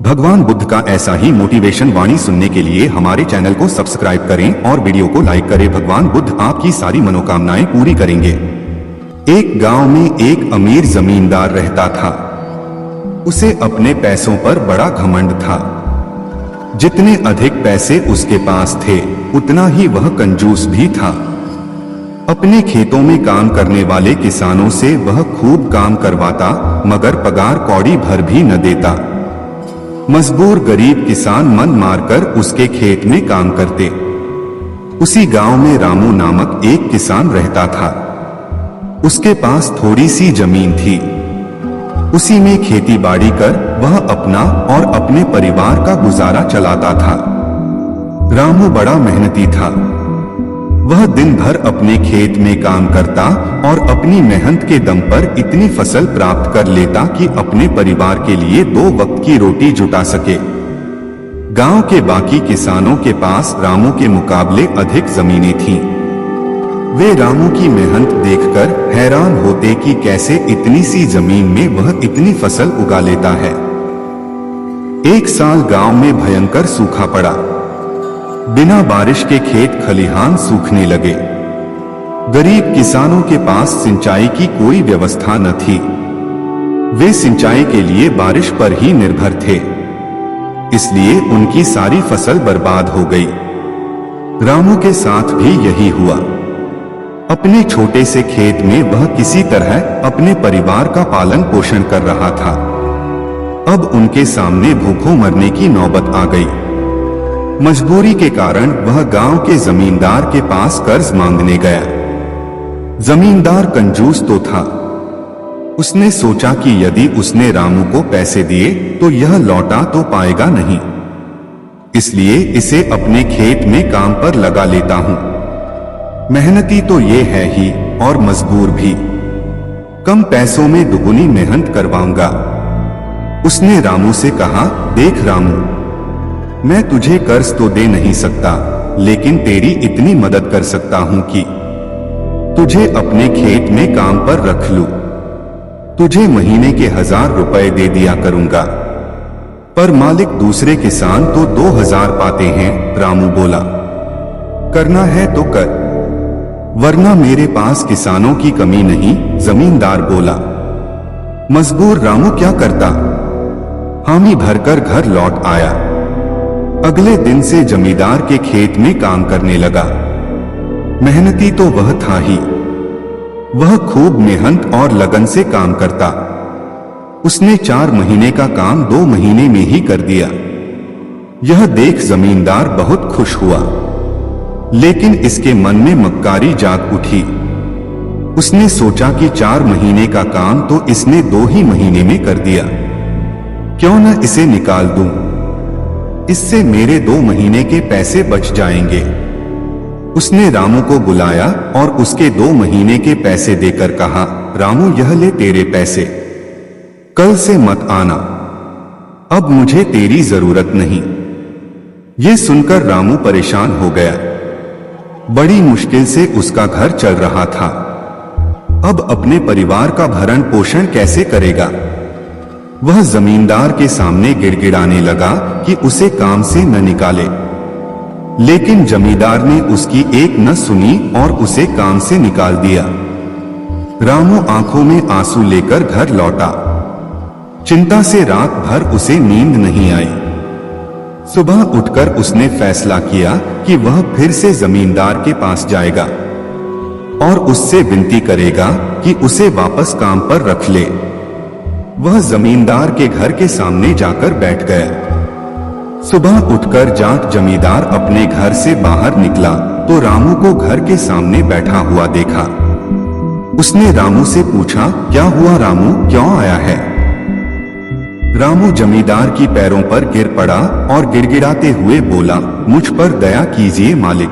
भगवान बुद्ध का ऐसा ही मोटिवेशन वाणी सुनने के लिए हमारे चैनल को सब्सक्राइब करें और वीडियो को लाइक करें। भगवान बुद्ध आपकी सारी मनोकामनाएं पूरी करेंगे। एक गांव में एक अमीर जमींदार रहता था। उसे अपने पैसों पर बड़ा घमंड था। जितने अधिक पैसे उसके पास थे उतना ही वह कंजूस भी था। अपने खेतों में काम करने वाले किसानों से वह खूब काम करवाता, मगर पगार कौड़ी भर भी न देता। मजबूर गरीब किसान मन मारकर उसके खेत में काम करते। उसी गांव में रामू नामक एक किसान रहता था। उसके पास थोड़ी सी जमीन थी। उसी में खेती बाड़ी कर वह अपना और अपने परिवार का गुजारा चलाता था। रामू बड़ा मेहनती था। वह दिन भर अपने खेत में काम करता और अपनी मेहनत के दम पर इतनी फसल प्राप्त कर लेता कि अपने परिवार के लिए 2 वक्त की रोटी जुटा सके। गांव के बाकी किसानों के पास रामू के मुकाबले अधिक जमीनें थीं। वे रामू की मेहनत देखकर हैरान होते कि कैसे इतनी सी जमीन में वह इतनी फसल उगा लेता है। एक साल गांव में भयंकर सूखा पड़ा। बिना बारिश के खेत खलिहान सूखने लगे। गरीब किसानों के पास सिंचाई की कोई व्यवस्था न थी। वे सिंचाई के लिए बारिश पर ही निर्भर थे, इसलिए उनकी सारी फसल बर्बाद हो गई। रामू के साथ भी यही हुआ। अपने छोटे से खेत में वह किसी तरह अपने परिवार का पालन पोषण कर रहा था। अब उनके सामने भूखों मरने की नौबत आ गई। मजबूरी के कारण वह गांव के जमींदार के पास कर्ज मांगने गया। जमींदार कंजूस तो था। उसने सोचा कि यदि उसने रामू को पैसे दिए तो यह लौटा तो पाएगा नहीं, इसलिए इसे अपने खेत में काम पर लगा लेता हूं। मेहनती तो ये है ही और मजबूर भी। कम पैसों में दुगुनी मेहनत करवाऊंगा। उसने रामू से कहा, देख रामू, मैं तुझे कर्ज तो दे नहीं सकता, लेकिन तेरी इतनी मदद कर सकता हूं कि तुझे अपने खेत में काम पर रख लूं। तुझे महीने के 1000 रुपए दे दिया करूंगा। पर मालिक दूसरे किसान तो 2000 पाते हैं। रामू बोला, करना है तो कर, वरना मेरे पास किसानों की कमी नहीं। जमींदार बोला। मजबूर रामू क्या करता, हामी भरकर घर लौट आया। अगले दिन से जमींदार के खेत में काम करने लगा। मेहनती तो वह था ही। वह खूब मेहनत और लगन से काम करता। उसने 4 महीने का काम 2 महीने में ही कर दिया। यह देख जमींदार बहुत खुश हुआ, लेकिन इसके मन में मक्कारी जाग उठी। उसने सोचा कि 4 महीने का काम तो इसने 2 ही महीने में कर दिया, क्यों न इसे निकाल दूं। इससे मेरे 2 महीने के पैसे बच जाएंगे। उसने रामू को बुलाया और उसके 2 महीने के पैसे देकर कहा, रामू यह ले तेरे पैसे, कल से मत आना, अब मुझे तेरी जरूरत नहीं। यह सुनकर रामू परेशान हो गया। बड़ी मुश्किल से उसका घर चल रहा था। अब अपने परिवार का भरण पोषण कैसे करेगा। वह जमींदार के सामने गिड़गिड़ाने लगा कि उसे काम से न निकाले, लेकिन जमींदार ने उसकी एक न सुनी और उसे काम से निकाल दिया। रामू आंखों में आंसू लेकर घर लौटा। चिंता से रात भर उसे नींद नहीं आई। सुबह उठकर उसने फैसला किया कि वह फिर से जमींदार के पास जाएगा और उससे विनती करेगा कि उसे वापस काम पर रख ले। वह जमींदार के घर के सामने जाकर बैठ गया। सुबह उठकर जाट जमींदार अपने घर से बाहर निकला तो रामू को घर के सामने बैठा हुआ देखा। उसने रामू से पूछा, क्या हुआ रामू, क्यों आया है। रामू जमींदार की पैरों पर गिर पड़ा और गिड़गिड़ाते हुए बोला, मुझ पर दया कीजिए मालिक,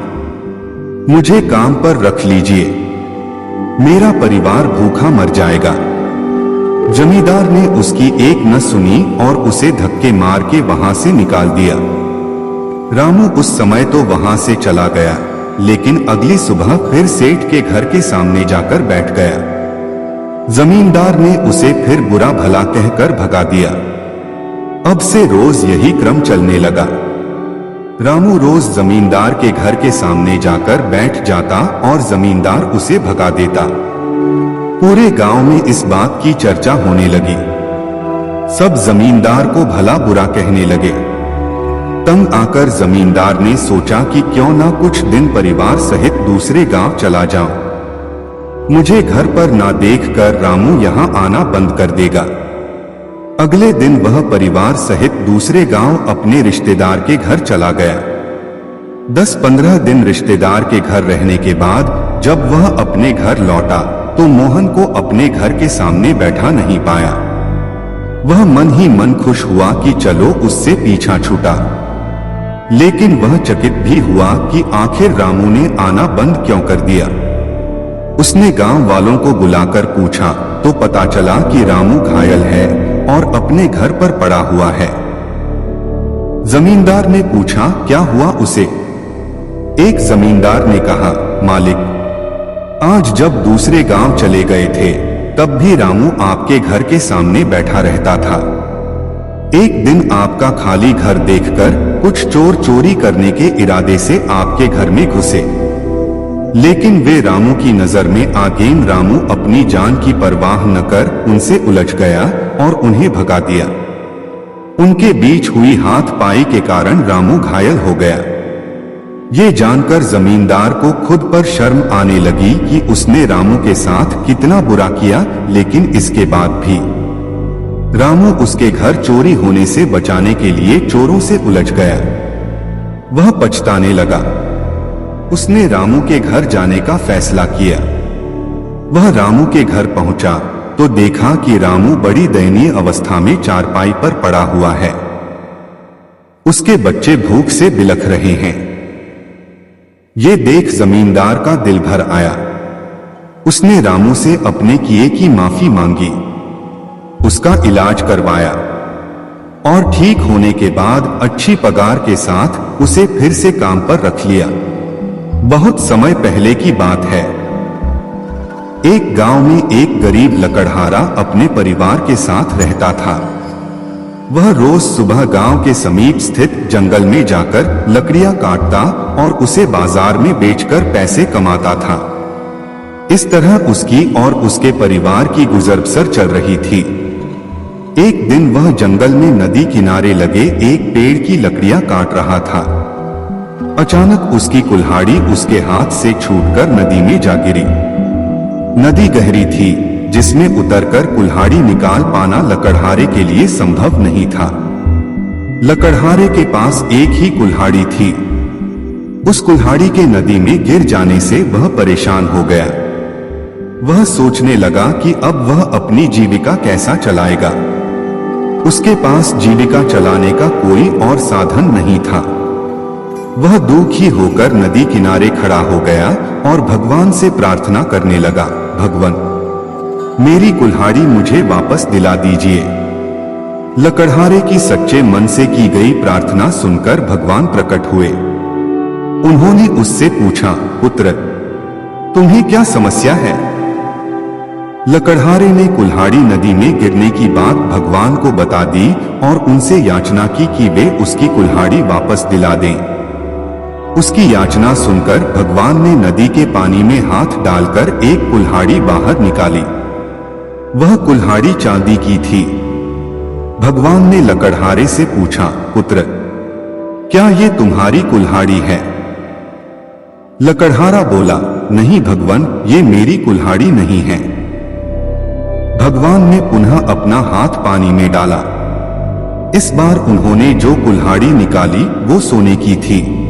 मुझे काम पर रख लीजिए, मेरा परिवार भूखा मर जाएगा। जमींदार ने उसकी एक न सुनी और उसे धक्के मार के वहां से निकाल दिया। रामू उस समय तो वहां से चला गया, लेकिन अगली सुबह फिर सेठ के घर के सामने जाकर बैठ गया। जमींदार ने उसे फिर बुरा भला कहकर भगा दिया। अब से रोज यही क्रम चलने लगा। रामू रोज जमींदार के घर के सामने जाकर बैठ जाता और जमींदार उसे भगा देता। पूरे गांव में इस बात की चर्चा होने लगी। सब जमींदार को भला बुरा कहने लगे। तंग आकर जमींदार ने सोचा कि क्यों ना कुछ दिन परिवार सहित दूसरे गांव चला जाऊं। मुझे घर पर ना देखकर रामू यहां आना बंद कर देगा। अगले दिन वह परिवार सहित दूसरे गांव अपने रिश्तेदार के घर चला गया। 10-15 दिन रिश्तेदार के घर रहने के बाद जब वह अपने घर लौटा तो मोहन को अपने घर के सामने बैठा नहीं पाया। वह मन ही मन खुश हुआ कि चलो उससे पीछा छूटा, लेकिन वह चकित भी हुआ कि आखिर रामू ने आना बंद क्यों कर दिया। उसने गांव वालों को बुलाकर पूछा तो पता चला कि रामू घायल है और अपने घर पर पड़ा हुआ है। जमींदार ने पूछा क्या हुआ उसे। एक जमींदार ने कहा, मालिक, आज जब दूसरे गांव चले गए थे तब भी रामू आपके घर के सामने बैठा रहता था। एक दिन आपका खाली घर देखकर कुछ चोर चोरी करने के इरादे से आपके घर में घुसे, लेकिन वे रामू की नजर में आगेन रामू अपनी जान की परवाह न कर उनसे उलझ गया और उन्हें भगा दिया। उनके बीच हुई हाथ-पाई के कारण रामू घायल हो गया। ये जानकर जमींदार को खुद पर शर्म आने लगी कि उसने रामू के साथ कितना बुरा किया, लेकिन इसके बाद भी रामू उसके घर चोरी होने से बचाने के लिए चोरों से उलझ गया। वह पछताने लगा। उसने रामू के घर जाने का फैसला किया। वह रामू के घर पहुंचा तो देखा कि रामू बड़ी दयनीय अवस्था में चारपाई पर पड़ा हुआ है। उसके बच्चे भूख से बिलख रहे हैं। ये देख जमींदार का दिल भर आया। उसने रामू से अपने किए की माफी मांगी, उसका इलाज करवाया और ठीक होने के बाद अच्छी पगार के साथ उसे फिर से काम पर रख लिया। बहुत समय पहले की बात है। एक गांव में एक गरीब लकड़हारा अपने परिवार के साथ रहता था। वह रोज सुबह गांव के समीप स्थित जंगल में जाकर लकड़ियां काटता और उसे बाजार में बेचकर पैसे कमाता था। इस तरह उसकी और उसके परिवार की गुजर बसर चल रही थी। एक दिन वह जंगल में नदी किनारे लगे एक पेड़ की लकड़ियां काट रहा था। अचानक उसकी कुल्हाड़ी उसके हाथ से छूटकर नदी में जा गिरी। नदी गहरी थी, जिसमें उतरकर कुल्हाड़ी निकाल पाना लकड़हारे के लिए संभव नहीं था। लकड़हारे के पास एक ही कुल्हाड़ी थी। उस कुल्हाड़ी के नदी में गिर जाने से वह परेशान हो गया। वह सोचने लगा कि अब वह अपनी जीविका कैसा चलाएगा। उसके पास जीविका चलाने का कोई और साधन नहीं था। वह दुखी होकर नदी किनारे खड़ा हो गया और भगवान से प्रार्थना करने लगा, भगवान, मेरी कुल्हाड़ी मुझे वापस दिला दीजिए। लकड़हारे की सच्चे मन से की गई प्रार्थना सुनकर भगवान प्रकट हुए। उन्होंने उससे पूछा, पुत्र, तुम्हें क्या समस्या है? लकड़हारे ने कुल्हाड़ी नदी में गिरने की बात भगवान को बता दी और उनसे याचना की कि वे उसकी कुल्हाड़ी वापस दिला दें। उसकी याचना सुनकर भगवान ने नदी के पानी में हाथ डालकर एक कुल्हाड़ी बाहर निकाली। वह कुल्हाड़ी चांदी की थी। भगवान ने लकड़हारे से पूछा, पुत्र, क्या ये तुम्हारी कुल्हाड़ी है? लकड़हारा बोला, नहीं भगवान, ये मेरी कुल्हाड़ी नहीं है। भगवान ने पुनः अपना हाथ पानी में डाला। इस बार उन्होंने जो कुल्हाड़ी निकाली वो सोने की थी।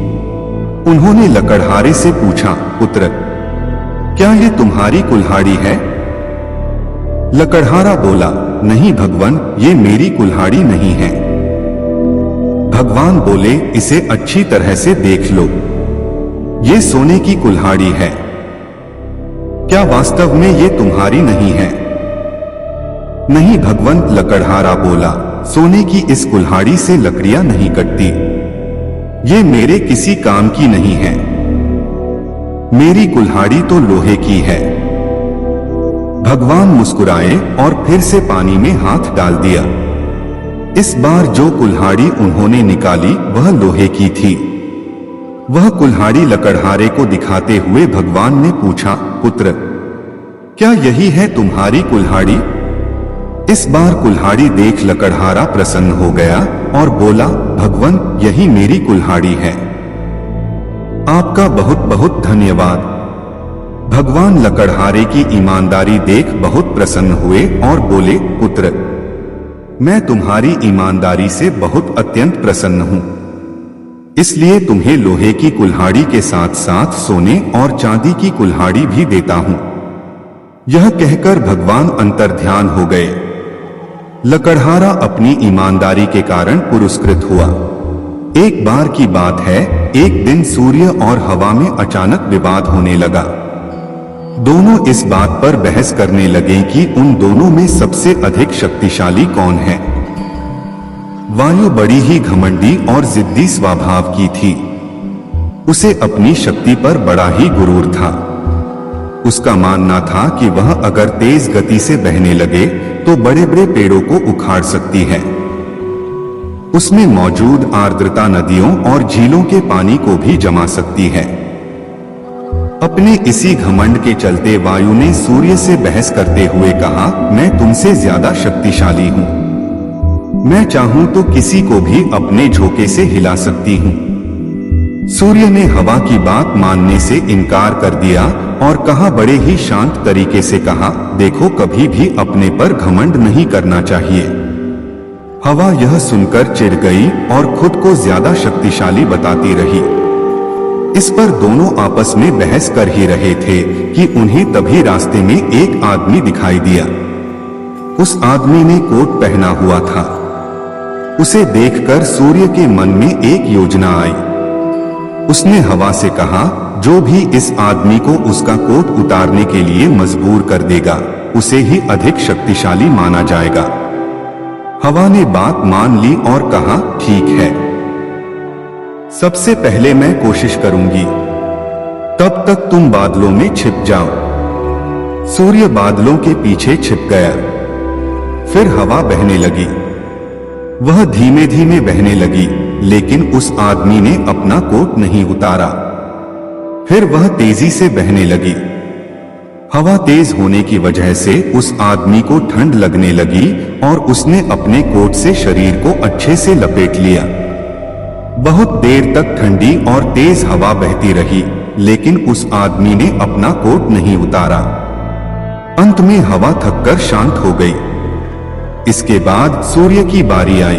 उन्होंने लकड़हारे से पूछा, पुत्र, क्या ये तुम्हारी कुल्हाड़ी है? लकड़हारा बोला, नहीं भगवान, ये मेरी कुल्हाड़ी नहीं है। भगवान बोले, इसे अच्छी तरह से देख लो, ये सोने की कुल्हाड़ी है। क्या वास्तव में ये तुम्हारी नहीं है? नहीं भगवान, लकड़हारा बोला, सोने की इस कुल्हाड़ी से लकड़ियां नहीं कटती। ये मेरे किसी काम की नहीं है। मेरी कुल्हाड़ी तो लोहे की है। भगवान मुस्कुराए और फिर से पानी में हाथ डाल दिया। इस बार जो कुल्हाड़ी उन्होंने निकाली वह लोहे की थी। वह कुल्हाड़ी लकड़हारे को दिखाते हुए भगवान ने पूछा, पुत्र, क्या यही है तुम्हारी कुल्हाड़ी? इस बार कुल्हाड़ी देख लकड़हारा प्रसन्न हो गया और बोला, भगवान, यही मेरी कुल्हाड़ी है। आपका बहुत बहुत धन्यवाद। भगवान लकड़हारे की ईमानदारी देख बहुत प्रसन्न हुए और बोले, पुत्र, मैं तुम्हारी ईमानदारी से बहुत अत्यंत प्रसन्न हूं, इसलिए तुम्हें लोहे की कुल्हाड़ी के साथ साथ सोने और चांदी की कुल्हाड़ी भी देता हूं। यह कहकर भगवान अंतर्ध्यान हो गए। लकड़हारा अपनी ईमानदारी के कारण पुरस्कृत हुआ। एक बार की बात है, एक दिन सूर्य और हवा में अचानक विवाद होने लगा। दोनों इस बात पर बहस करने लगे कि उन दोनों में सबसे अधिक शक्तिशाली कौन है। वायु बड़ी ही घमंडी और जिद्दी स्वभाव की थी। उसे अपनी शक्ति पर बड़ा ही गुरूर था। उसका मानना था कि वह अगर तेज गति से बहने लगे तो बड़े बड़े पेड़ों को उखाड़ सकती है। उसमें मौजूद आर्द्रता नदियों और झीलों के पानी को भी जमा सकती है। अपने इसी घमंड के चलते वायु ने सूर्य से बहस करते हुए कहा, मैं तुमसे ज्यादा शक्तिशाली हूं। मैं चाहूं तो किसी को भी अपने झोंके से हिला सकती हूं। सूर्य ने हवा की बात मानने से इनकार कर दिया और कहा, बड़े ही शांत तरीके से कहा, देखो, कभी भी अपने पर घमंड नहीं करना चाहिए। हवा यह सुनकर चिढ़ गई और खुद को ज्यादा शक्तिशाली बताती रही। इस पर दोनों आपस में बहस कर ही रहे थे कि उन्हें तभी रास्ते में एक आदमी दिखाई दिया। उस आदमी ने कोट पहना हुआ था। उसे देखकर सूर्य के मन में एक योजना आई। उसने हवा से कहा, जो भी इस आदमी को उसका कोट उतारने के लिए मजबूर कर देगा, उसे ही अधिक शक्तिशाली माना जाएगा। हवा ने बात मान ली और कहा, ठीक है, सबसे पहले मैं कोशिश करूंगी, तब तक तुम बादलों में छिप जाओ। सूर्य बादलों के पीछे छिप गया। फिर हवा बहने लगी। वह धीमे धीमे बहने लगी, लेकिन उस आदमी ने अपना कोट नहीं उतारा। फिर वह तेजी से बहने लगी। हवा तेज होने की वजह से उस आदमी को ठंड लगने लगी और उसने अपने कोट से शरीर को अच्छे से लपेट लिया। बहुत देर तक ठंडी और तेज हवा बहती रही, लेकिन उस आदमी ने अपना कोट नहीं उतारा। अंत में हवा थककर शांत हो गई। इसके बाद सूर्य की बारी आई।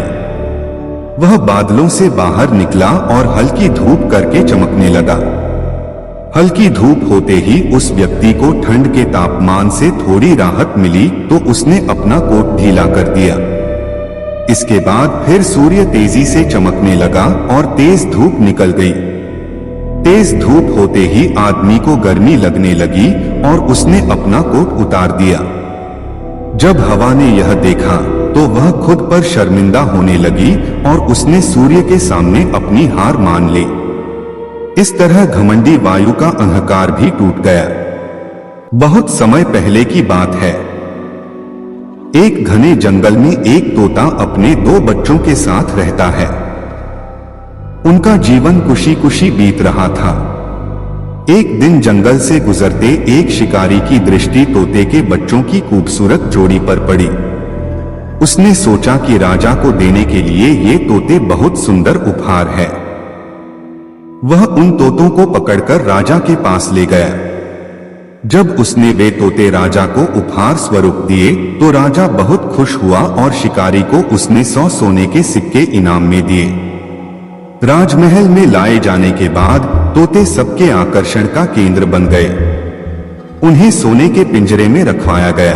वह बादलों से बाहर निकला और हल्की धूप करके चमकने लगा। हल्की धूप होते ही उस व्यक्ति को ठंड के तापमान से थोड़ी राहत मिली तो उसने अपना कोट ढीला कर दिया। इसके बाद फिर सूर्य तेजी से चमकने लगा और तेज धूप निकल गई। तेज धूप होते ही आदमी को गर्मी लगने लगी और उसने अपना कोट उतार दिया। जब हवा ने यह देखा तो वह खुद पर शर्मिंदा होने लगी और उसने सूर्य के सामने अपनी हार मान ली। इस तरह घमंडी वायु का अहंकार भी टूट गया। बहुत समय पहले की बात है। एक घने जंगल में एक तोता अपने 2 बच्चों के साथ रहता है। उनका जीवन खुशी खुशी बीत रहा था। एक दिन जंगल से गुजरते एक शिकारी की दृष्टि तोते के बच्चों की खूबसूरत जोड़ी पर पड़ी। उसने सोचा कि राजा को देने के लिए ये तोते बहुत सुंदर उपहार है। वह उन तोतों को पकड़कर राजा के पास ले गया। जब उसने वे तोते राजा को उपहार स्वरूप दिए तो राजा बहुत खुश हुआ और शिकारी को उसने 100 सोने के सिक्के इनाम में दिए। राजमहल में लाए जाने के बाद तोते सबके आकर्षण का केंद्र बन गए। उन्हें सोने के पिंजरे में रखवाया गया।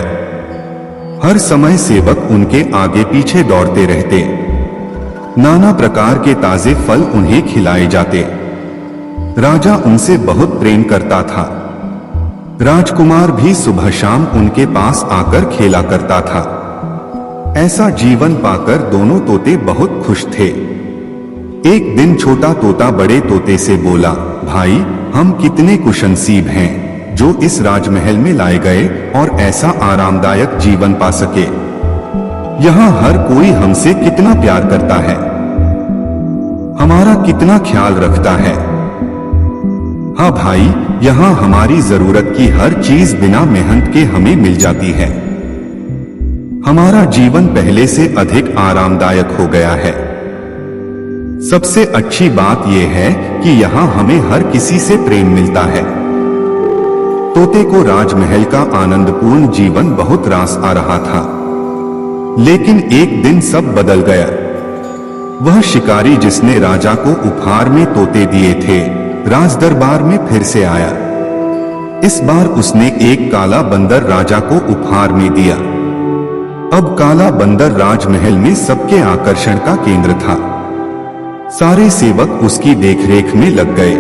हर समय सेवक उनके आगे पीछे दौड़ते रहते। नाना प्रकार के ताजे फल उन्हें खिलाए जाते। राजा उनसे बहुत प्रेम करता था। राजकुमार भी सुबह शाम उनके पास आकर खेला करता था। ऐसा जीवन पाकर दोनों तोते बहुत खुश थे। एक दिन छोटा तोता बड़े तोते से बोला, भाई, हम कितने खुशनसीब हैं जो इस राजमहल में लाए गए और ऐसा आरामदायक जीवन पा सके। यहाँ हर कोई हमसे कितना प्यार करता है, हमारा कितना ख्याल रखता है। हाँ भाई, यहाँ हमारी जरूरत की हर चीज बिना मेहनत के हमें मिल जाती है। हमारा जीवन पहले से अधिक आरामदायक हो गया है। सबसे अच्छी बात यह है कि यहाँ हमें हर किसी से प्रेम मिलता है। तोते को राजमहल का आनंदपूर्ण जीवन बहुत रास आ रहा था, लेकिन एक दिन सब बदल गया। वह शिकारी जिसने राजा को उपहार में तोते दिए थे, राज दरबार में फिर से आया। इस बार उसने एक काला बंदर राजा को उपहार में दिया। अब काला बंदर राजमहल में सबके आकर्षण का केंद्र था। सारे सेवक उसकी देखरेख में लग गए।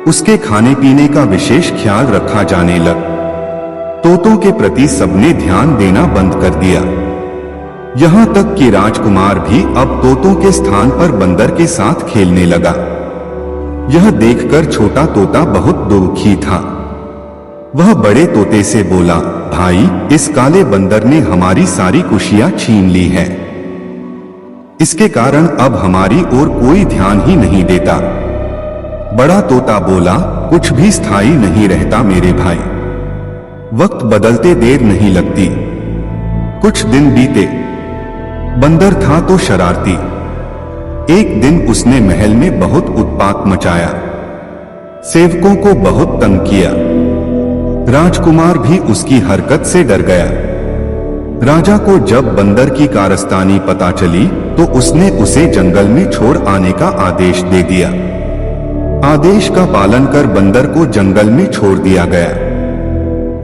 उसके खाने पीने का विशेष ख्याल रखा जाने लग। तोतों के प्रति सबने ध्यान देना बंद कर दिया। यहाँ तक कि राजकुमार भी अब तोतों के स्थान पर बंदर के साथ खेलने लगा। यह देखकर छोटा तोता बहुत दुखी था। वह बड़े तोते से बोला, भाई, इस काले बंदर ने हमारी सारी खुशियां छीन ली है। इसके कारण अब हमारी ओर कोई ध्यान ही नहीं देता। बड़ा तोता बोला, कुछ भी स्थायी नहीं रहता मेरे भाई। वक्त बदलते देर नहीं लगती। कुछ दिन बीते। बंदर था तो शरारती। एक दिन उसने महल में बहुत उत्पात मचाया। सेवकों को बहुत तंग किया। राजकुमार भी उसकी हरकत से डर गया। राजा को जब बंदर की कारस्तानी पता चली तो उसने उसे जंगल में छोड़ आने का आदेश दे दिया। आदेश का पालन कर बंदर को जंगल में छोड़ दिया गया।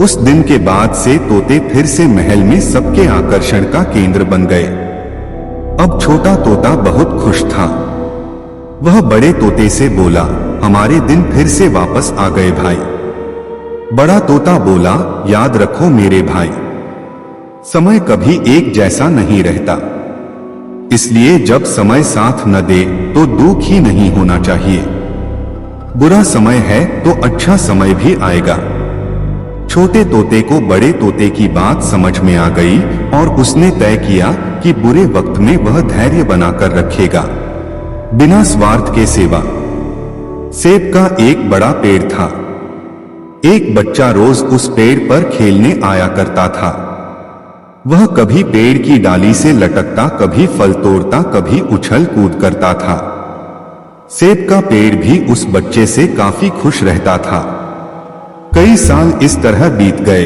उस दिन के बाद से तोते फिर से महल में सबके आकर्षण का केंद्र बन गए। अब छोटा तोता बहुत खुश था। वह बड़े तोते से बोला, हमारे दिन फिर से वापस आ गए भाई। बड़ा तोता बोला, याद रखो मेरे भाई, समय कभी एक जैसा नहीं रहता। इसलिए जब समय साथ न दे तो दुख ही नहीं होना चाहिए। बुरा समय है तो अच्छा समय भी आएगा। छोटे तोते को बड़े तोते की बात समझ में आ गई और उसने तय किया कि बुरे वक्त में वह धैर्य बनाकर रखेगा, बिना स्वार्थ के सेवा। सेब का एक बड़ा पेड़ था। एक बच्चा रोज उस पेड़ पर खेलने आया करता था। वह कभी पेड़ की डाली से लटकता, कभी फल तोड़ता, कभी उछल कूद करता था। सेब का पेड़ भी उस बच्चे से काफी खुश रहता था। कई साल इस तरह बीत गए।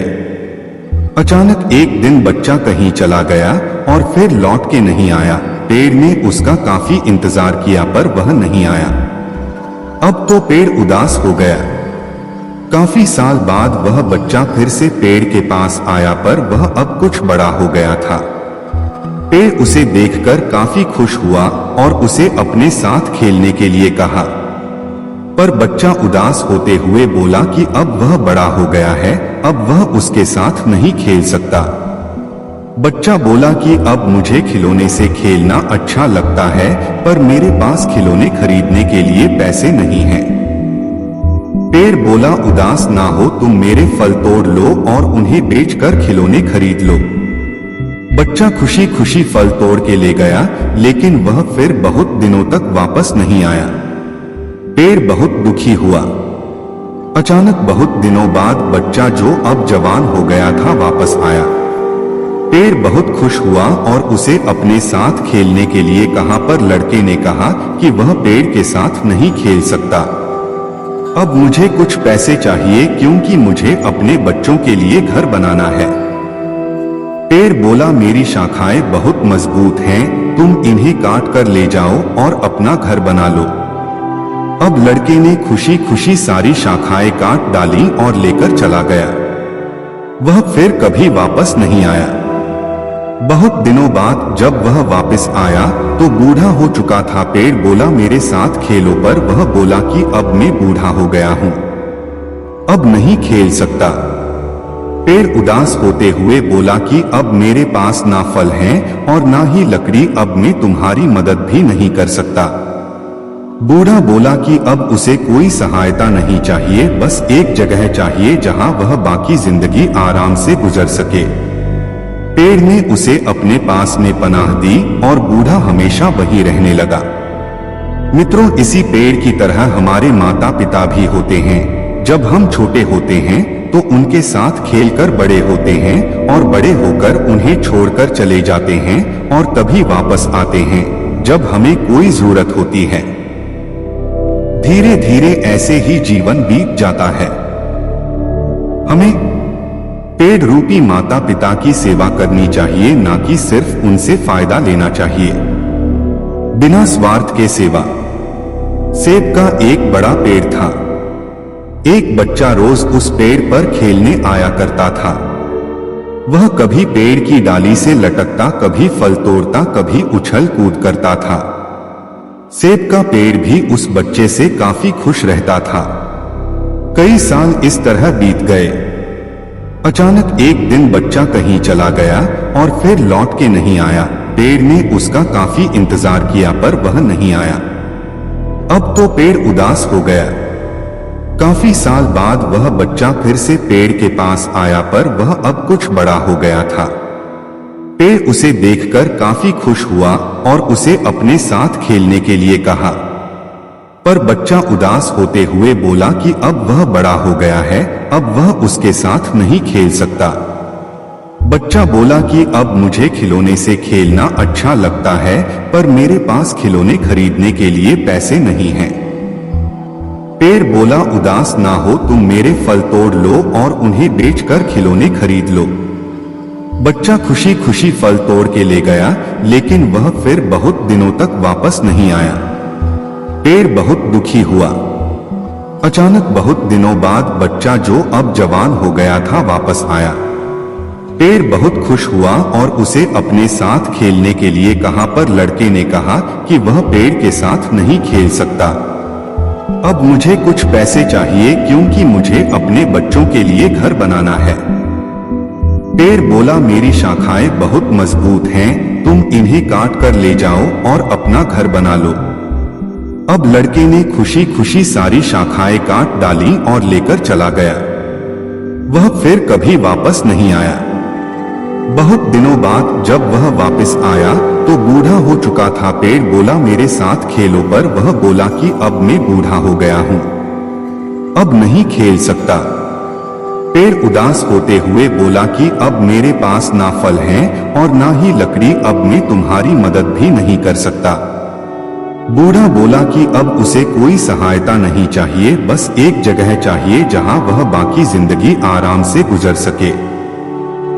अचानक एक दिन बच्चा कहीं चला गया और फिर लौट के नहीं आया। पेड़ ने उसका काफी इंतजार किया पर वह नहीं आया। अब तो पेड़ उदास हो गया। काफी साल बाद वह बच्चा फिर से पेड़ के पास आया पर वह अब कुछ बड़ा हो गया था। पेड़ उसे देखकर काफी खुश हुआ और उसे अपने साथ खेलने के लिए कहा, पर बच्चा उदास होते हुए बोला कि अब वह बड़ा हो गया है, अब वह उसके साथ नहीं खेल सकता। बच्चा बोला कि अब मुझे खिलौने से खेलना अच्छा लगता है, पर मेरे पास खिलौने खरीदने के लिए पैसे नहीं हैं। पेड़ बोला, उदास ना हो, तुम मेरे फल तोड़ लो और उन्हें बेचकर खिलौने खरीद लो। बच्चा खुशी खुशी फल तोड़ के ले गया, लेकिन वह फिर बहुत दिनों तक वापस नहीं आया। पेड़ बहुत दुखी हुआ। अचानक बहुत दिनों बाद बच्चा, जो अब जवान हो गया था, वापस आया। पेड़ बहुत खुश हुआ और उसे अपने साथ खेलने के लिए कहा, पर लड़के ने कहा कि वह पेड़ के साथ नहीं खेल सकता। अब मुझे कुछ पैसे चाहिए क्योंकि मुझे अपने बच्चों के लिए घर बनाना है। पेड़ बोला, मेरी शाखाएं बहुत मजबूत हैं, तुम इन्हें काट कर ले जाओ और अपना घर बना लो। अब लड़के ने खुशी खुशी सारी शाखाएं काट डाली और लेकर चला गया। वह फिर कभी वापस नहीं आया। बहुत दिनों बाद जब वह वापस आया तो बूढ़ा हो चुका था। पेड़ बोला, मेरे साथ खेलो, पर वह बोला कि अब मैं बूढ़ा हो गया हूं, अब नहीं खेल सकता। पेड़ उदास होते हुए बोला कि अब मेरे पास ना फल हैं और ना ही लकड़ी, अब मैं तुम्हारी मदद भी नहीं कर सकता। बूढ़ा बोला कि अब उसे कोई सहायता नहीं चाहिए, बस एक जगह चाहिए जहां वह बाकी जिंदगी आराम से गुजर सके। पेड़ ने उसे अपने पास में पनाह दी और बूढ़ा हमेशा वहीं रहने लगा। मित्रों, इसी पेड़ की तरह हमारे माता पिता भी होते हैं। जब हम छोटे होते हैं तो उनके साथ खेलकर बड़े होते हैं और बड़े होकर उन्हें छोड़कर चले जाते हैं और तभी वापस आते हैं जब हमें कोई जरूरत होती है। धीरे धीरे ऐसे ही जीवन बीत जाता है। हमें पेड़ रूपी माता पिता की सेवा करनी चाहिए, ना कि सिर्फ उनसे फायदा लेना चाहिए। बिना स्वार्थ के सेवा। सेब का एक बड़ा पेड़ था। एक बच्चा रोज उस पेड़ पर खेलने आया करता था। वह कभी पेड़ की डाली से लटकता, कभी फल तोड़ता, कभी उछल कूद करता था। सेब का पेड़ भी उस बच्चे से काफी खुश रहता था। कई साल इस तरह बीत गए। अचानक एक दिन बच्चा कहीं चला गया और फिर लौट के नहीं आया। पेड़ ने उसका काफी इंतजार किया पर वह नहीं आया। अब तो पेड़ उदास हो गया। काफी साल बाद वह बच्चा फिर से पेड़ के पास आया पर वह अब कुछ बड़ा हो गया था। पेड़ उसे देखकर काफी खुश हुआ और उसे अपने साथ खेलने के लिए कहा, पर बच्चा उदास होते हुए बोला कि अब वह बड़ा हो गया है, अब वह उसके साथ नहीं खेल सकता। बच्चा बोला कि अब मुझे खिलौने से खेलना अच्छा लगता है, पर मेरे पास खिलौने खरीदने के लिए पैसे नहीं हैं। पेड़ बोला, उदास ना हो, तुम मेरे फल तोड़ लो और उन्हें बेचकर खिलौने खरीद लो। बच्चा खुशी खुशी फल तोड़ के ले गया, लेकिन वह फिर बहुत दिनों तक वापस नहीं आया। पेड़ बहुत दुखी हुआ। अचानक बहुत दिनों बाद बच्चा, जो अब जवान हो गया था, वापस आया। पेड़ बहुत खुश हुआ और उसे अपने साथ खेलने के लिए कहा, पर लड़के ने कहा कि वह पेड़ के साथ नहीं खेल सकता। अब मुझे कुछ पैसे चाहिए, क्योंकि मुझे अपने बच्चों के लिए घर बनाना है। पेड़ बोला, मेरी शाखाएं बहुत मजबूत हैं, तुम इन्हें काट कर ले जाओ और अपना घर बना लो। अब लड़के ने खुशी खुशी सारी शाखाएं काट डाली और लेकर चला गया। वह फिर कभी वापस नहीं आया। बहुत दिनों बाद जब वह वापस आया तो बूढ़ा हो चुका था। पेड़ बोला, मेरे साथ खेलो, पर वह बोला कि अब मैं बूढ़ा हो गया हूं, अब नहीं खेल सकता। पेड़ उदास होते हुए बोला कि अब मेरे पास ना फल हैं और ना ही लकड़ी, अब मैं तुम्हारी मदद भी नहीं कर सकता। बूढ़ा बोला कि अब उसे कोई सहायता नहीं चाहिए, बस एक जगह चाहिए जहां वह बाकी जिंदगी आराम से गुजर सके।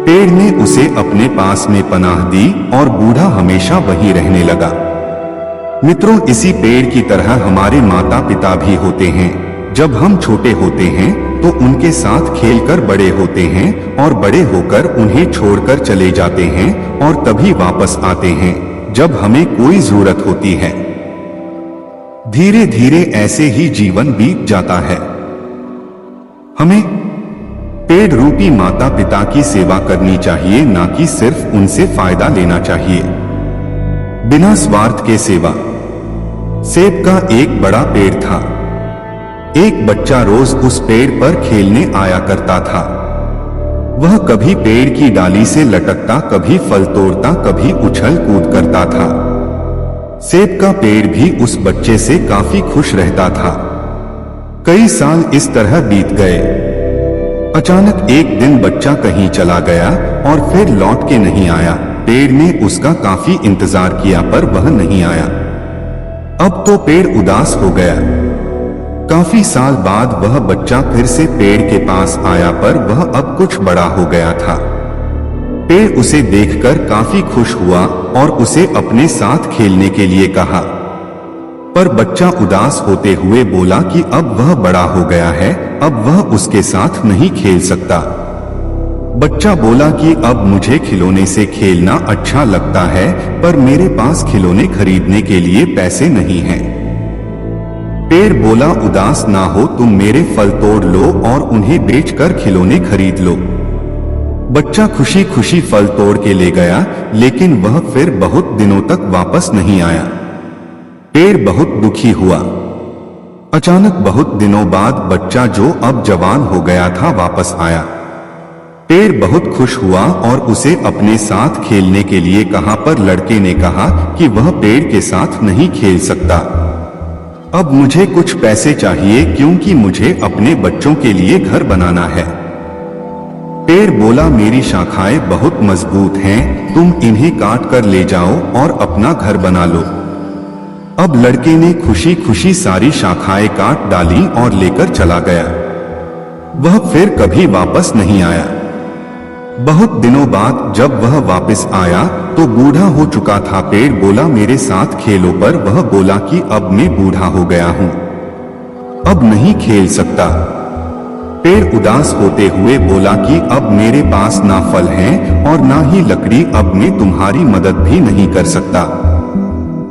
पेड़ ने उसे अपने पास में पनाह दी और बूढ़ा हमेशा वहीं रहने लगा। मित्रों, इसी पेड़ की तरह हमारे माता पिता भी होते हैं। जब हम छोटे होते हैं तो उनके साथ खेलकर बड़े होते हैं और बड़े होकर उन्हें छोड़कर चले जाते हैं और तभी वापस आते हैं जब हमें कोई जरूरत होती है। धीरे धीरे ऐसे ही जीवन बीत जाता है। हमें पेड़ रूपी माता पिता की सेवा करनी चाहिए, ना कि सिर्फ उनसे फायदा लेना चाहिए। बिना स्वार्थ के सेवा। सेब का एक बड़ा पेड़ था। एक बच्चा रोज उस पेड़ पर खेलने आया करता था। वह कभी पेड़ की डाली से लटकता, कभी फल तोड़ता, कभी उछल कूद करता था। सेब का पेड़ भी उस बच्चे से काफी खुश रहता था। कई साल इस तरह बीत गए। अचानक एक दिन बच्चा कहीं चला गया और फिर लौट के नहीं आया। पेड़ ने उसका काफी इंतजार किया पर वह नहीं आया। अब तो पेड़ उदास हो गया। काफी साल बाद वह बच्चा फिर से पेड़ के पास आया, पर वह अब कुछ बड़ा हो गया था। पेड़ उसे देखकर काफी खुश हुआ और उसे अपने साथ खेलने के लिए कहा, पर बच्चा उदास होते हुए बोला कि अब वह बड़ा हो गया है, अब वह उसके साथ नहीं खेल सकता। बच्चा बोला कि अब मुझे खिलौने से खेलना अच्छा लगता है, पर मेरे पास खिलौने खरीदने के लिए पैसे नहीं हैं। पेड़ बोला, उदास ना हो, तुम मेरे फल तोड़ लो और उन्हें बेचकर खिलौने खरीद लो। बच्चा खुशी खुशी फल तोड़ के ले गया, लेकिन वह फिर बहुत दिनों तक वापस नहीं आया। पेड़ बहुत दुखी हुआ। अचानक बहुत दिनों बाद बच्चा, जो अब जवान हो गया था, वापस आया। पेड़ बहुत खुश हुआ और उसे अपने साथ खेलने के लिए कहा, पर लड़के ने कहा कि वह पेड़ के साथ नहीं खेल सकता। अब मुझे कुछ पैसे चाहिए क्योंकि मुझे अपने बच्चों के लिए घर बनाना है। पेड़ बोला, मेरी शाखाएं बहुत मजबूत हैं, तुम इन्हें काट कर ले जाओ और अपना घर बना लो। अब लड़के ने खुशी खुशी सारी शाखाएं काट डाली और लेकर चला गया। वह फिर कभी वापस नहीं आया। बहुत दिनों बाद जब वह वापस आया तो बूढ़ा हो चुका था। पेड़ बोला, मेरे साथ खेलो, पर वह बोला कि अब मैं बूढ़ा हो गया हूं, अब नहीं खेल सकता। पेड़ उदास होते हुए बोला कि अब मेरे पास ना फल हैं और ना ही लकड़ी, अब मैं तुम्हारी मदद भी नहीं कर सकता।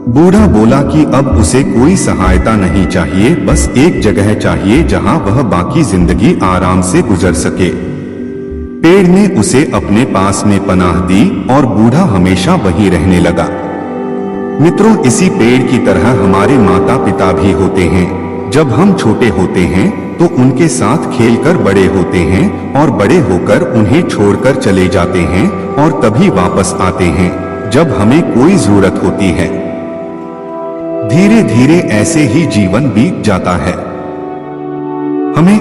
बूढ़ा बोला कि अब उसे कोई सहायता नहीं चाहिए, बस एक जगह चाहिए जहां वह बाकी जिंदगी आराम से गुजर सके। पेड़ ने उसे अपने पास में पनाह दी और बूढ़ा हमेशा वहीं रहने लगा। मित्रों, इसी पेड़ की तरह हमारे माता पिता भी होते हैं। जब हम छोटे होते हैं तो उनके साथ खेलकर बड़े होते हैं और बड़े होकर उन्हें छोड़कर चले जाते हैं और तभी वापस आते हैं जब हमें कोई जरूरत होती है। धीरे धीरे ऐसे ही जीवन बीत जाता है। हमें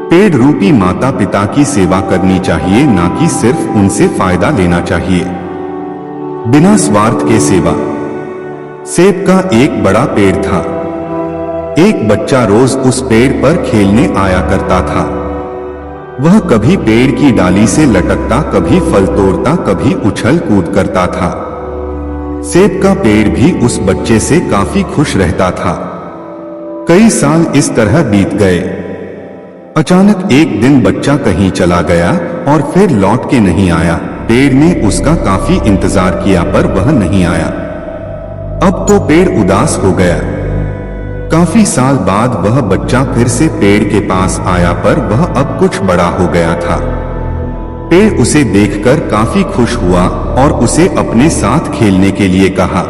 पेड़ रूपी माता पिता की सेवा करनी चाहिए, ना कि सिर्फ उनसे फायदा लेना चाहिए। बिना स्वार्थ के सेवा। सेब का एक बड़ा पेड़ था। एक बच्चा रोज उस पेड़ पर खेलने आया करता था। वह कभी पेड़ की डाली से लटकता, कभी फल तोड़ता, कभी उछल कूद करता था। सेब का पेड़ भी उस बच्चे से काफी खुश रहता था। कई साल इस तरह बीत गए। अचानक एक दिन बच्चा कहीं चला गया और फिर लौट के नहीं आया। पेड़ ने उसका काफी इंतजार किया पर वह नहीं आया। अब तो पेड़ उदास हो गया। काफी साल बाद वह बच्चा फिर से पेड़ के पास आया, पर वह अब कुछ बड़ा हो गया था। पेड़ उसे देखकर काफी खुश हुआ और उसे अपने साथ खेलने के लिए कहा।